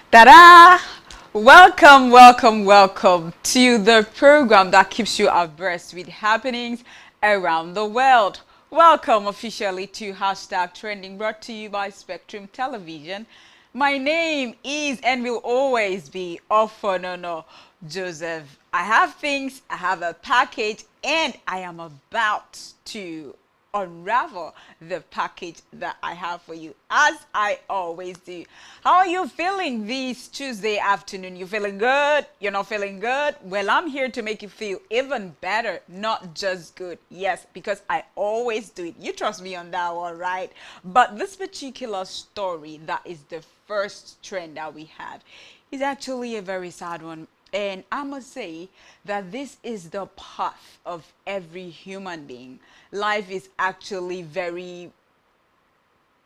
Ta-da! Welcome, welcome, welcome to the program that keeps you abreast with happenings around the world. Welcome officially to Hashtag Trending, brought to you by Spectrum Television. My name is and will always be Ofonono Joseph. I have things, I have a package, and I am about to unravel the package that I have for you, as I always do. How are you feeling this Tuesday afternoon? You feeling good? You're not feeling good? Well, I'm here to make you feel even better, not just good. Yes, because I always do it. You trust me on that one, right? But this particular story that is the first trend that we have is actually a very sad one. And I must say that this is the path of every human being. Life is actually very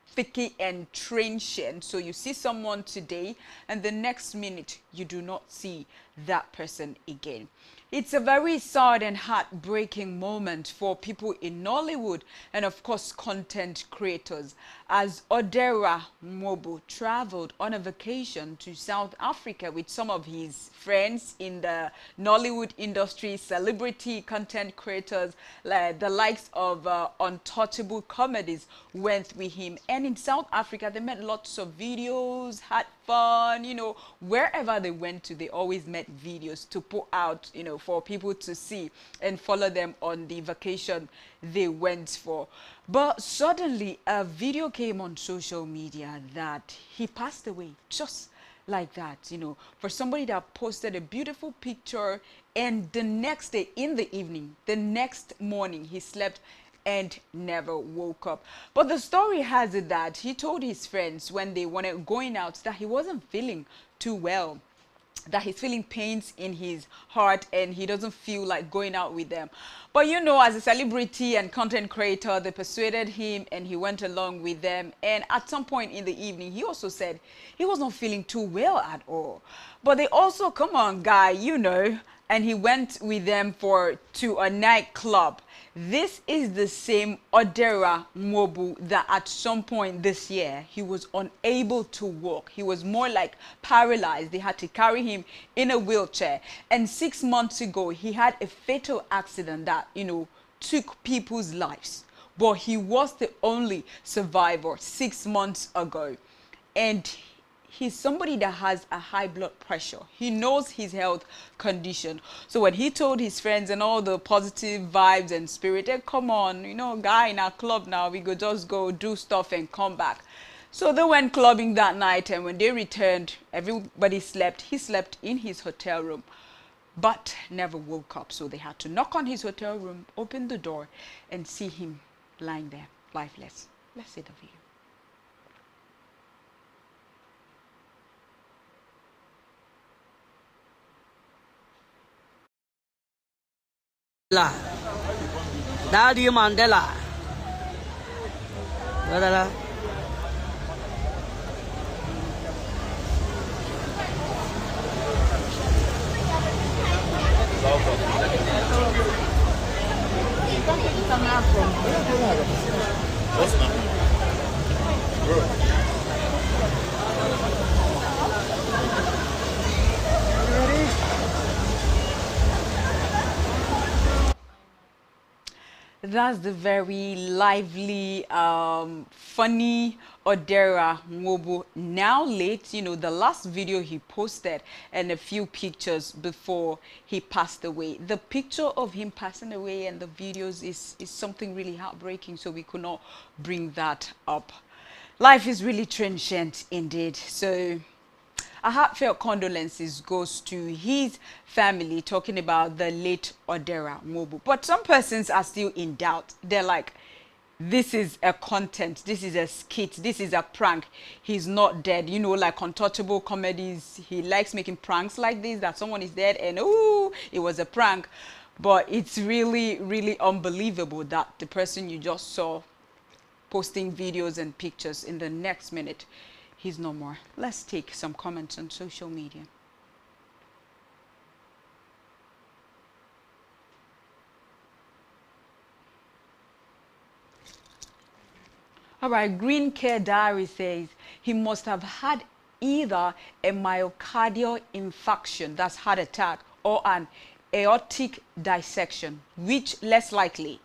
thicky and transient. So you see someone today, and the next minute you do not see that person again. It's a very sad and heartbreaking moment for people in Nollywood and, of course, content creators, as Odira Nwobu traveled on a vacation to South Africa with some of his friends in the Nollywood industry, celebrity content creators, like the likes of Untouchable Comedies went with him. And in South Africa, they made lots of videos, had fun, wherever they went to, they always made videos to put out, for people to see and follow them on the vacation they went for. But suddenly a video came on social media that he passed away just like that, for somebody that posted a beautiful picture, and the next day in the evening, the next morning, he slept and never woke up. But the story has it that he told his friends when they wanted going out that he wasn't feeling too well, that he's feeling pains in his heart and he doesn't feel like going out with them. But as a celebrity and content creator, they persuaded him and he went along with them. And at some point in the evening, he also said he was not feeling too well at all. But they also, come on, guy, and he went with them to a nightclub. This is the same Odira Nwobu that at some point this year he was unable to walk. He was more like paralyzed. They had to carry him in a wheelchair. And 6 months ago he had a fatal accident that took people's lives. But he was the only survivor 6 months ago. And he's somebody that has a high blood pressure. He knows his health condition. So when he told his friends and all the positive vibes and spirit, come on, guy in our club now, we could just go do stuff and come back. So they went clubbing that night, and when they returned, everybody slept. He slept in his hotel room, but never woke up. So they had to knock on his hotel room, open the door, and see him lying there, lifeless. Let's see the video. Daddy Mandela. Mandela. What's that? Bro. That's the very lively, funny Odira Nwobu. Now late, the last video he posted and a few pictures before he passed away. The picture of him passing away and the videos is something really heartbreaking, so we could not bring that up. Life is really transient indeed. So a heartfelt condolences goes to his family, talking about the late Odira Nwobu. But some persons are still in doubt. They're like, this is a content, this is a skit, this is a prank. He's not dead. Like Untouchable Comedies, he likes making pranks like this, that someone is dead and ooh, it was a prank. But it's really, really unbelievable that the person you just saw posting videos and pictures, in the next minute he's no more. Let's take some comments on social media. All right, Green Care Diary says he must have had either a myocardial infarction, that's heart attack, or an aortic dissection. Which less likely?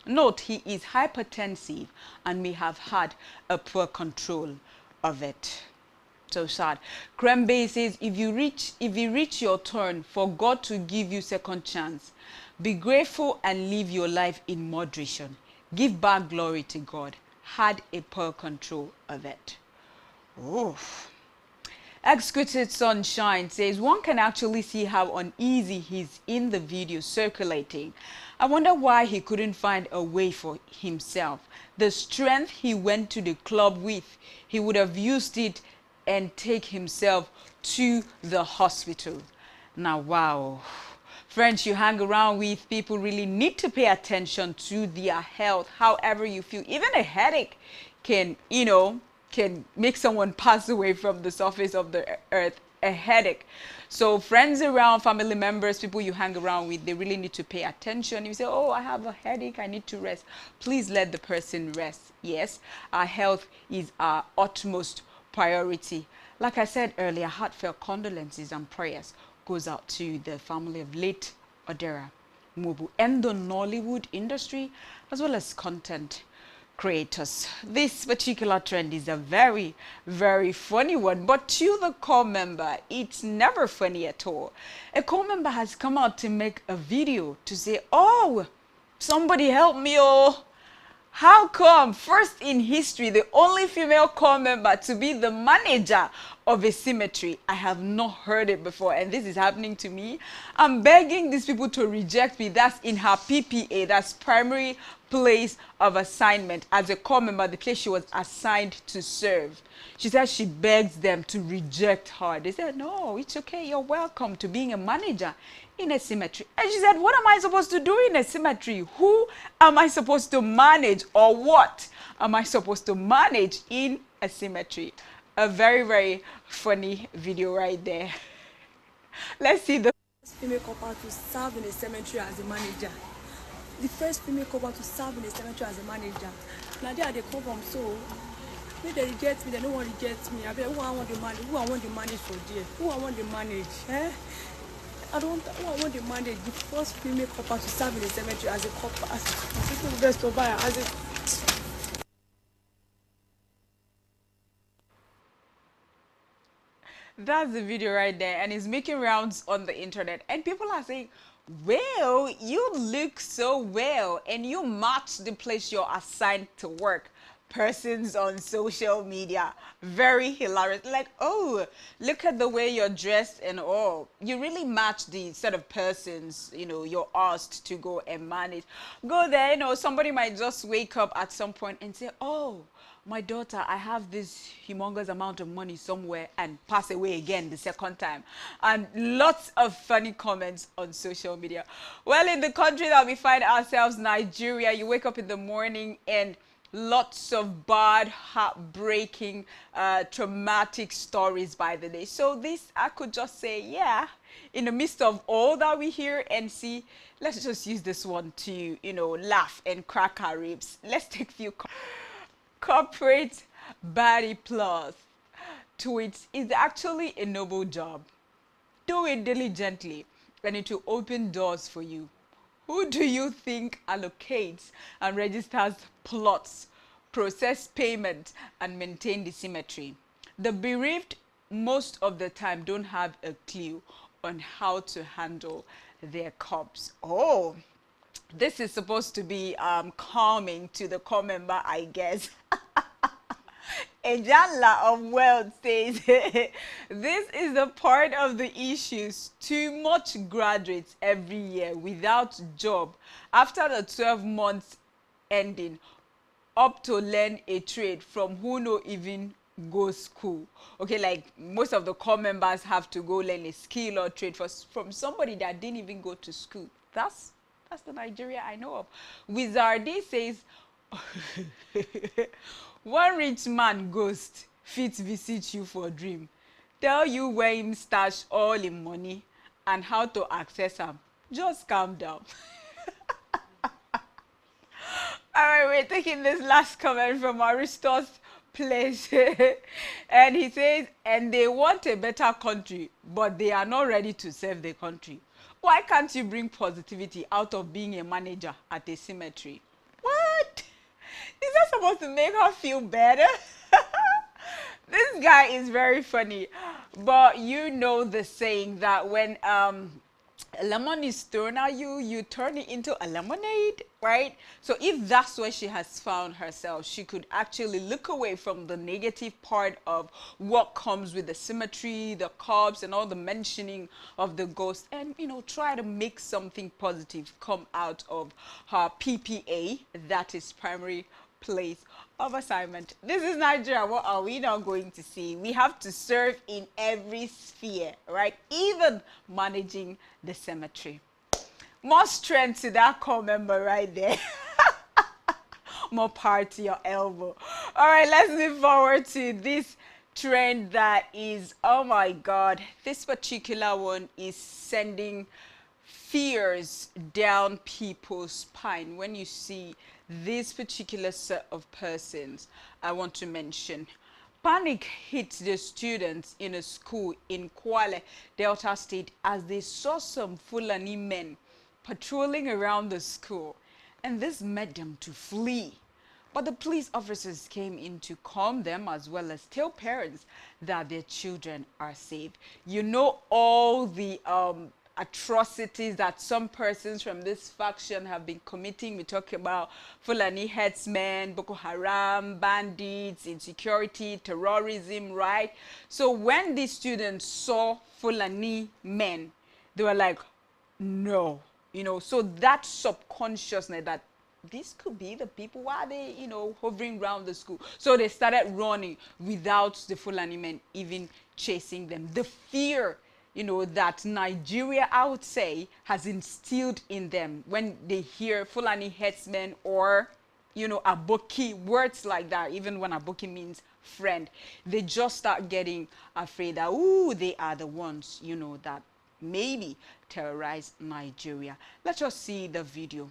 Note, he is hypertensive and may have had a poor control of it. So sad. Krembe says, if you reach your turn, for God to give you second chance, be grateful and live your life in moderation. Give back glory to God. Had a poor control of it. Oof. Exquisite Sunshine says, one can actually see how uneasy he's in the video circulating. I wonder why he couldn't find a way for himself. The strength he went to the club with, he would have used it and take himself to the hospital. Now, wow. Friends you hang around with, people really need to pay attention to their health, however you feel. Even a headache can, can make someone pass away from the surface of the earth. A headache. So friends around, family members, people you hang around with, they really need to pay attention. You say, oh, I have a headache, I need to rest. Please let the person rest. Yes, our health is our utmost priority. Like I said earlier, heartfelt condolences and prayers goes out to the family of late Odira, Nwobu, and the Nollywood industry, as well as content creators. This particular trend is a very, very funny one, but to the core member, it's never funny at all. A core member has come out to make a video to say, oh, somebody help me, oh. How come, first in history, the only female core member to be the manager of a cemetery? I have not heard it before, and this is happening to me. I'm begging these people to reject me. That's in her PPA, that's primary place of assignment. As a core member, the place she was assigned to serve. She said she begs them to reject her. They said, no, it's okay, you're welcome to being a manager in a cemetery. And she said, what am I supposed to do in a cemetery? Who am I supposed to manage, or what am I supposed to manage in a cemetery? A very, very funny video right there. Let's see the first female couple to serve in a cemetery as a manager. The first female couple to serve in a cemetery as a manager. Now they come from, so if they reject me, they don't want to reject me. I mean, who I want to manage? Who I want to manage for there? Who I want to manage? I don't want to manage the first female couple to serve in the cemetery as a couple, as a best of as a. That's the video right there, and it's making rounds on the internet, and people are saying, well, you look so well and you match the place you're assigned to work. Persons on social media, very hilarious, like, oh, look at the way you're dressed, and oh, you really match the set of persons you're asked to go and manage. Go there, somebody might just wake up at some point and say, oh, my daughter, I have this humongous amount of money somewhere, and pass away again the second time. And lots of funny comments on social media. Well, in the country that we find ourselves, Nigeria, you wake up in the morning and lots of bad, heartbreaking, traumatic stories by the day. So this, I could just say, yeah, in the midst of all that we hear and see, let's just use this one to, laugh and crack our ribs. Let's take a few corporate body plus tweets. Is actually a noble job. Do it diligently and it will open doors for you. Who do you think allocates and registers plots, process payment, and maintain the cemetery? The bereaved most of the time don't have a clue on how to handle their corpse. Oh, this is supposed to be calming to the core member, I guess. Ejala of Wealth says, this is the part of the issues. Too much graduates every year without job after the 12 months ending up to learn a trade from who no even go school. Okay, like most of the core members have to go learn a skill or trade from somebody that didn't even go to school. That's the Nigeria I know of. Wizardy says, one rich man ghost fit visit you for dream, tell you where him stash all him money and how to access him. Just calm down. All right, we're taking this last comment from Aristos place. And he says, and they want a better country, but they are not ready to serve the country. Why can't you bring positivity out of being a manager at a cemetery? What? Is that supposed to make her feel better? This guy is very funny. But you know the saying that when a lemon is thrown at you, you turn it into a lemonade, right? So if that's where she has found herself, she could actually look away from the negative part of what comes with the symmetry, the corpse, and all the mentioning of the ghost, and try to make something positive come out of her PPA, that is primary place of assignment. This is Nigeria. What are we now going to see? We have to serve in every sphere, right? Even managing the cemetery. More strength to that core member right there. More power to your elbow. All right, let's move forward to this trend that is, oh my God, this particular one is sending fears down people's spine. When you see this particular set of persons, I want to mention, panic hit the students in a school in Kwale, Delta State, as they saw some Fulani men patrolling around the school, and this made them to flee. But the police officers came in to calm them, as well as tell parents that their children are safe. You know, all the atrocities that some persons from this faction have been committing. We talk about Fulani headsmen, Boko Haram, bandits, insecurity, terrorism, right? So when these students saw Fulani men, they were like, no, so that subconsciousness that these could be the people, why are they, hovering around the school? So they started running without the Fulani men even chasing them. The fear, that Nigeria, I would say, has instilled in them when they hear Fulani headsmen or, aboki, words like that, even when aboki means friend, they just start getting afraid that, ooh, they are the ones, that maybe terrorize Nigeria. Let's just see the video.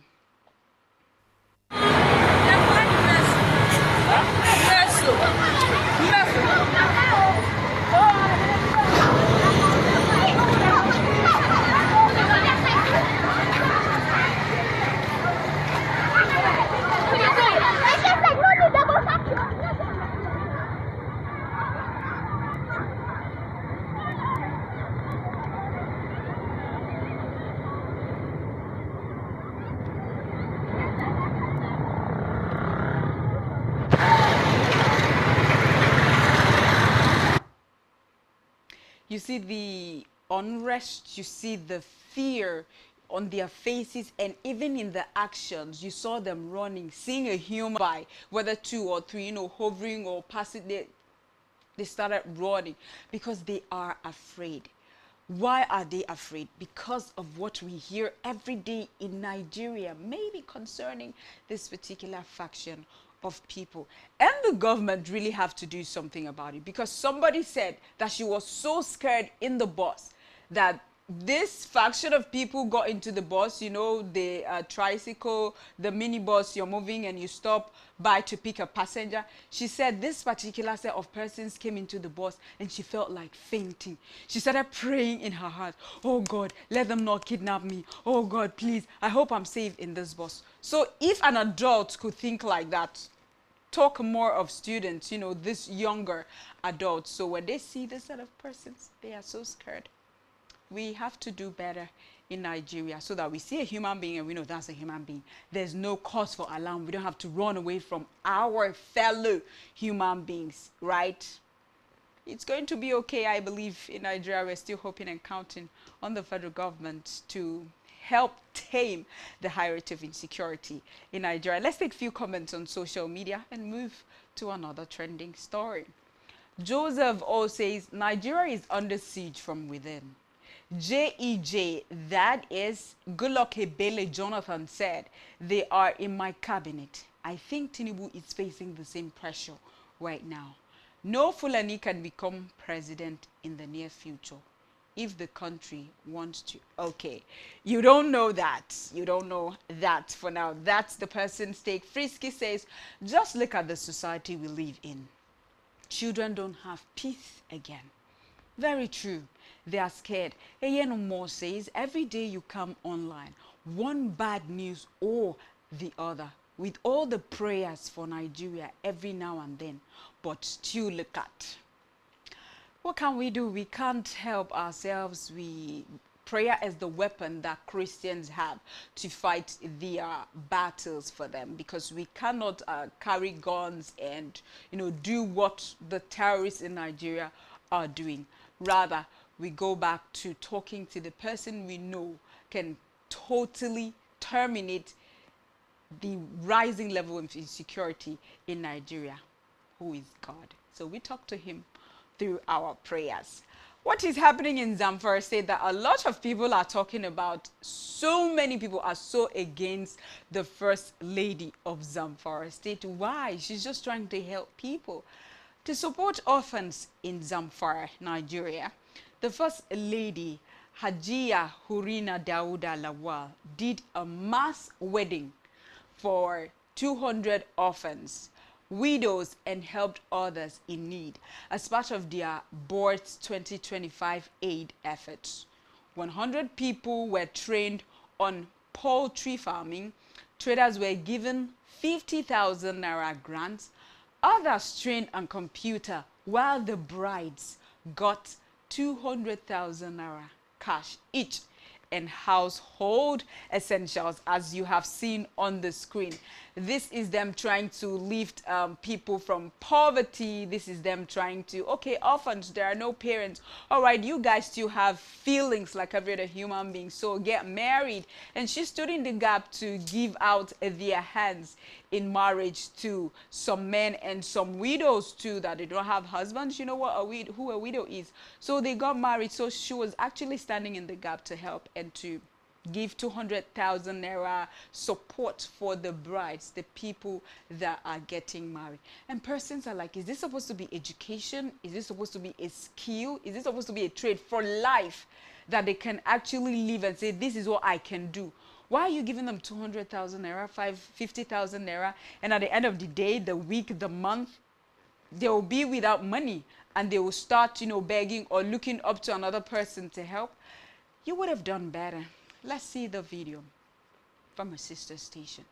You see the unrest, you see the fear on their faces, and even in the actions. You saw them running, seeing a human by, whether 2 or 3, hovering or passing, they started running because they are afraid. Why are they afraid? Because of what we hear every day in Nigeria, maybe concerning this particular faction of people. And the government really have to do something about it, because somebody said that she was so scared in the bus that this faction of people got into the bus, the tricycle, the minibus, you're moving and you stop by to pick a passenger. She said this particular set of persons came into the bus and she felt like fainting. She started praying in her heart, oh God, let them not kidnap me. Oh God, please, I hope I'm safe in this bus. So if an adult could think like that, talk more of students, this younger adults. So when they see this set of persons, they are so scared. We have to do better in Nigeria so that we see a human being and we know that's a human being. There's no cause for alarm. We don't have to run away from our fellow human beings, right? It's going to be okay, I believe. In Nigeria, we're still hoping and counting on the federal government to help tame the high rate of insecurity in Nigeria. Let's take a few comments on social media and move to another trending story. Joseph O says, Nigeria is under siege from within. JEJ, that is Goodluck Ebele Jonathan, said, they are in my cabinet. I think Tinubu is facing the same pressure right now. No Fulani can become president in the near future if the country wants to. Okay, you don't know that. You don't know that for now. That's the person's take. Frisky says, just look at the society we live in. children don't have peace again. Very true. They are scared. Eyeno Moore says, every day you come online, one bad news or the other, with all the prayers for Nigeria every now and then, but still look at. What can we do? We can't help ourselves. Prayer is the weapon that Christians have to fight their battles for them, because we cannot carry guns and do what the terrorists in Nigeria are doing. Rather, we go back to talking to the person we know can totally terminate the rising level of insecurity in Nigeria, who is God. So we talk to him through our prayers. What is happening in Zamfara State that a lot of people are talking about? So many people are so against the First Lady of Zamfara State. Why? She's just trying to help people. To support orphans in Zamfara, Nigeria, the First Lady, Hajiya Hurina Dauda Lawal, did a mass wedding for 200 orphans, widows, and helped others in need as part of their board's 2025 aid efforts. 100 people were trained on poultry farming. Traders were given 50,000 naira grants. Others trained on computer, while the brides got 200,000 naira cash each, and household essentials, as you have seen on the screen. This is them trying to lift people from poverty. This is them trying to, okay, orphans, there are no parents. All right, you guys still have feelings like every other human being, so get married. And she stood in the gap to give out their hands in marriage to some men and some widows too, that they don't have husbands. You know what who a widow is. So they got married. So she was actually standing in the gap to help and to give 200,000 naira support for the brides, the people that are getting married. And persons are like, is this supposed to be education? Is this supposed to be a skill? Is this supposed to be a trade for life that they can actually live and say, this is what I can do? Why are you giving them 200,000 naira, 50,000 naira, and at the end of the day, the week, the month, they will be without money, and they will start, begging or looking up to another person to help? You would have done better. Let's see the video from a sister station.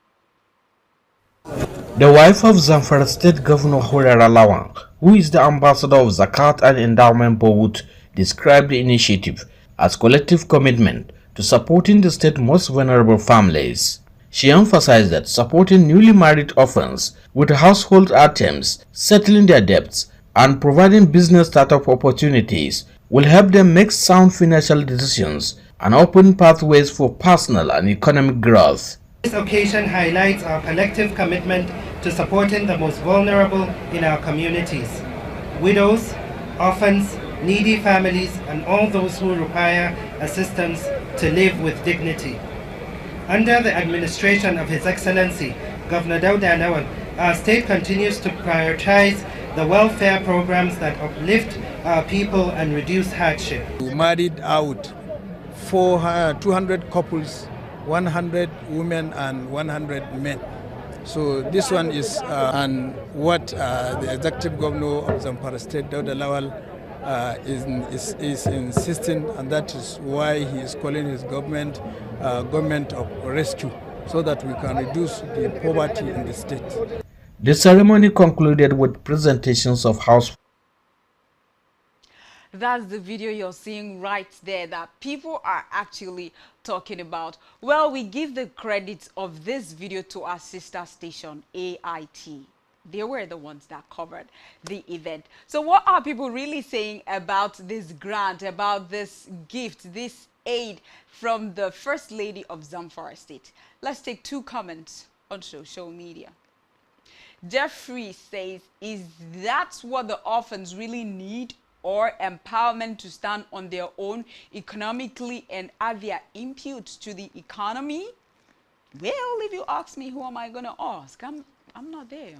The wife of Zamfara State Governor Odira Lawang, who is the ambassador of Zakat and Endowment Board, described the initiative as collective commitment to supporting the state's most vulnerable families. She emphasized that supporting newly married orphans with household items, settling their debts, and providing business startup opportunities will help them make sound financial decisions and open pathways for personal and economic growth. This occasion highlights our collective commitment to supporting the most vulnerable in our communities: widows, orphans, needy families, and all those who require assistance to live with dignity. Under the administration of His Excellency, Governor Dauda Lawal, our state continues to prioritize the welfare programs that uplift our people and reduce hardship. We married out 200 couples, 100 women and 100 men. So this one is and what the executive governor of Zamfara State, Dauda Lawal, is insisting, and that is why he is calling his government government of rescue, so that we can reduce the poverty in the state. The ceremony concluded with presentations of house. That's the video you're seeing right there that people are actually talking about. Well, we give the credit of this video to our sister station, AIT. They were the ones that covered the event. So what are people really saying about this grant, about this gift, this aid from the First Lady of Zamfara State? Let's take two comments on social media. Jeffrey says, is that what the orphans really need, or empowerment to stand on their own economically and add their input to the economy? Well, if you ask me, who am I going to ask? I'm not there.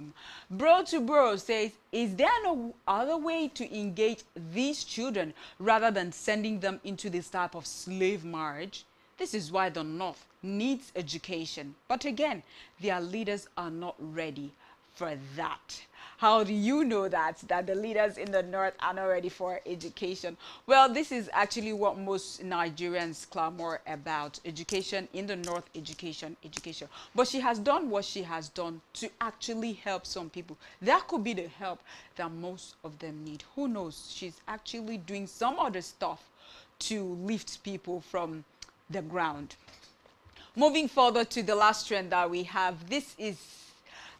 Bro to Bro says, is there no other way to engage these children rather than sending them into this type of slave marriage? This is why the North needs education. But again, their leaders are not ready for that? How do you know that the leaders in the north are not ready for education? Well, this is actually what most Nigerians clamor about: education in the north, education, education. But she has done what she has done to actually help some people. That could be the help that most of them need. Who knows? She's actually doing some other stuff to lift people from the ground. Moving further to the last trend that we have, this is,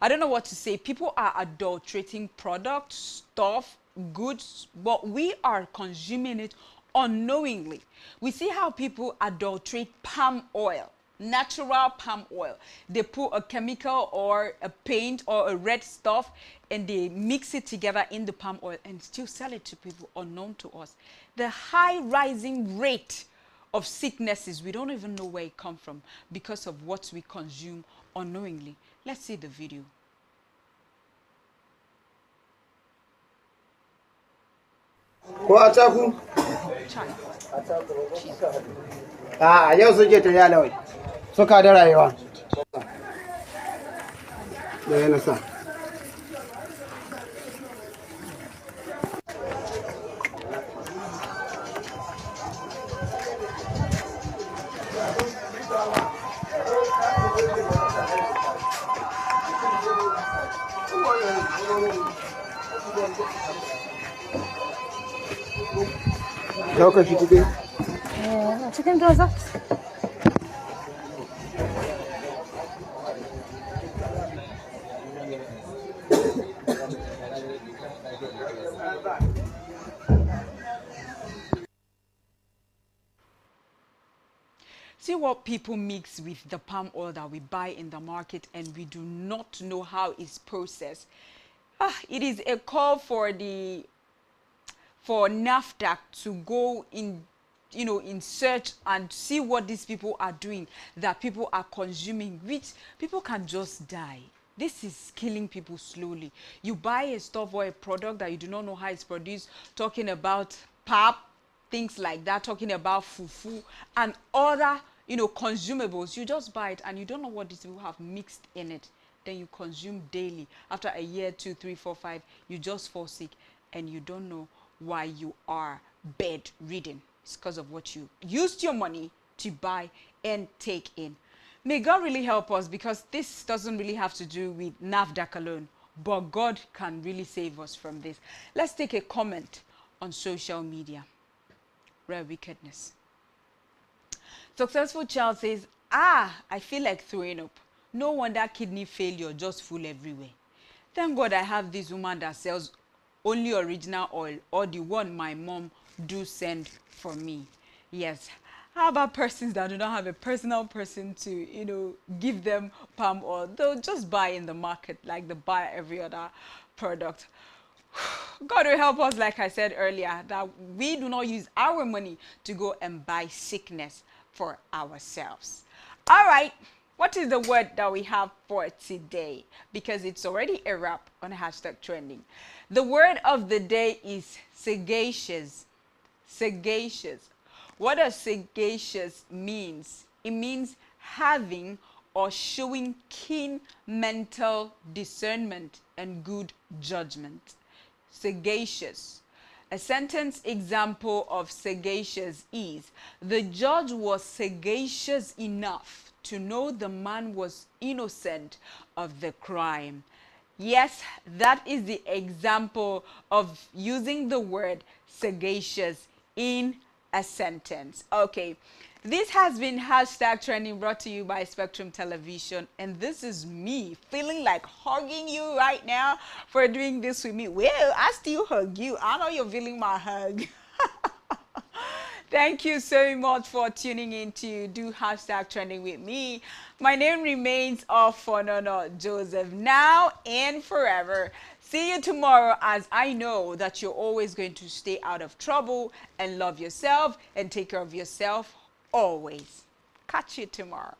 I don't know what to say. People are adulterating products, stuff, goods, but we are consuming it unknowingly. We see how people adulterate palm oil, natural palm oil. They put a chemical or a paint or a red stuff and they mix it together in the palm oil and still sell it to people unknown to us. The high rising rate of sicknesses, we don't even know where it comes from because of what we consume unknowingly. Let's see the video. Yau suke ta yalawai suka da rayuwa da yana sa. Ɗaukar shi cikin? Cikin doza. See what people mix with the palm oil that we buy in the market and we do not know how it's processed. It is a call for NAFDAC to go in, in search and see what these people are doing, that people are consuming, which people can just die. This is killing people slowly. You buy a stuff or a product that you do not know how it's produced, talking about pap, things like that, talking about fufu and other, consumables. You just buy it and you don't know what these people have mixed in it. Then you consume daily. After a year, 2, 3, 4, 5, you just fall sick and you don't know why you are bedridden. It's because of what you used your money to buy and take in. May God really help us, because this doesn't really have to do with NAFDAC alone, but God can really save us from this. Let's take a comment on social media. Rare wickedness. Successful child says, I feel like throwing up. No wonder kidney failure just full everywhere. Thank God I have this woman that sells only original oil, or the one my mom do send for me. Yes. How about persons that do not have a personal person to, give them palm oil? They'll just buy in the market like they buy every other product. God will help us, like I said earlier, that we do not use our money to go and buy sickness for ourselves. All right. What is the word that we have for today? Because it's already a wrap on #trending. The word of the day is sagacious. Sagacious. What does sagacious means? It means having or showing keen mental discernment and good judgment. Sagacious. A sentence example of sagacious is, the judge was sagacious enough to know the man was innocent of the crime. Yes, that is the example of using the word sagacious in a sentence. Okay, this has been #trending, brought to you by Spectrum Television, and this is me feeling like hugging you right now for doing this with me. Well, I still hug you. I know you're feeling my hug. Thank you so much for tuning in to do #trending with me. My name remains Ofonono Joseph, now and forever. See you tomorrow, as I know that you're always going to stay out of trouble and love yourself and take care of yourself always. Catch you tomorrow.